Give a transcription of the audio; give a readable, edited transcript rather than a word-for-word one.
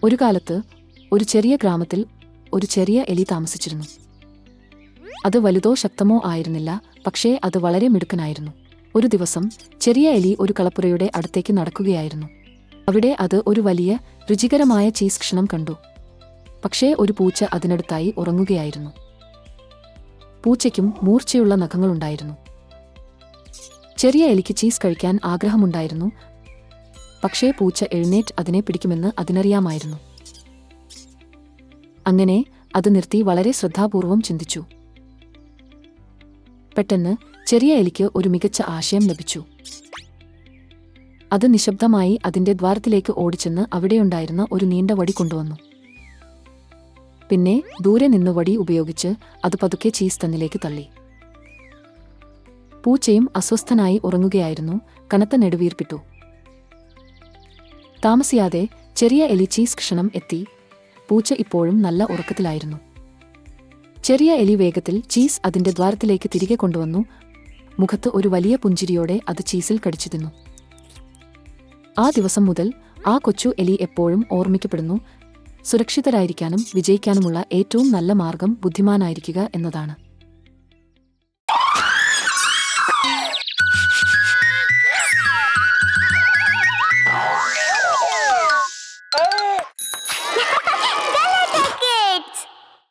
ഒരു കാലത്ത് ഒരു ചെറിയ ഗ്രാമത്തിൽ ഒരു ചെറിയ എലി താമസിച്ചിരുന്നു. അത് വലുതോ ശക്തമോ ആയിരുന്നില്ല, പക്ഷേ അത് വളരെ മിടുക്കനായിരുന്നു. ഒരു ദിവസം ചെറിയ എലി ഒരു കളപ്പുരയുടെ അടുത്തേക്ക് നടക്കുകയായിരുന്നു. അവിടെ അത് ഒരു വലിയ രുചികരമായ ചീസ് കഷ്ണം കണ്ടു. പക്ഷേ ഒരു പൂച്ച അതിനടുത്തായി ഉറങ്ങുകയായിരുന്നു. പൂച്ചയ്ക്കും മൂർച്ചയുള്ള നഖങ്ങളുണ്ടായിരുന്നു. ചെറിയ എലിക്ക് ചീസ് കഴിക്കാൻ ആഗ്രഹമുണ്ടായിരുന്നു, പക്ഷേ പൂച്ച എഴുന്നേറ്റ് അതിനെ പിടിക്കുമെന്ന് അതിനറിയാമായിരുന്നു. അങ്ങനെ അത് നിർത്തി വളരെ ശ്രദ്ധാപൂർവം ചിന്തിച്ചു. പെട്ടെന്ന് ചെറിയ എലിക്ക് ഒരു മികച്ച ആശയം ലഭിച്ചു. അത് നിശബ്ദമായി അതിന്റെ ദ്വാരത്തിലേക്ക് ഓടിച്ചെന്ന് അവിടെയുണ്ടായിരുന്ന ഒരു നീണ്ട വടി കൊണ്ടുവന്നു. പിന്നെ ദൂരെ നിന്ന് വടി ഉപയോഗിച്ച് അത് പതുക്കെ ചീസ് തന്നിലേക്ക് തള്ളി. പൂച്ചയും അസ്വസ്ഥനായി ഉറങ്ങുകയായിരുന്നു, കനത്ത നെടുവീർപ്പിട്ടു. താമസിയാതെ ചെറിയ എലി ചീസ് കഷണം എത്തി. പൂച്ച ഇപ്പോഴും നല്ല ഉറക്കത്തിലായിരുന്നു. ചെറിയ എലി വേഗത്തിൽ ചീസ് അതിന്റെ ദ്വാരത്തിലേക്ക് തിരികെ കൊണ്ടുവന്നു. മുഖത്ത് ഒരു വലിയ പുഞ്ചിരിയോടെ അത് ചീസിൽ കടിച്ചു തിന്നു. ആ ദിവസം മുതൽ ആ കൊച്ചു എലി എപ്പോഴും ഓർമ്മിക്കപ്പെടുന്നു: സുരക്ഷിതരായിരിക്കാനും വിജയിക്കാനുമുള്ള ഏറ്റവും നല്ല മാർഗം ബുദ്ധിമാനായിരിക്കുക എന്നതാണ്.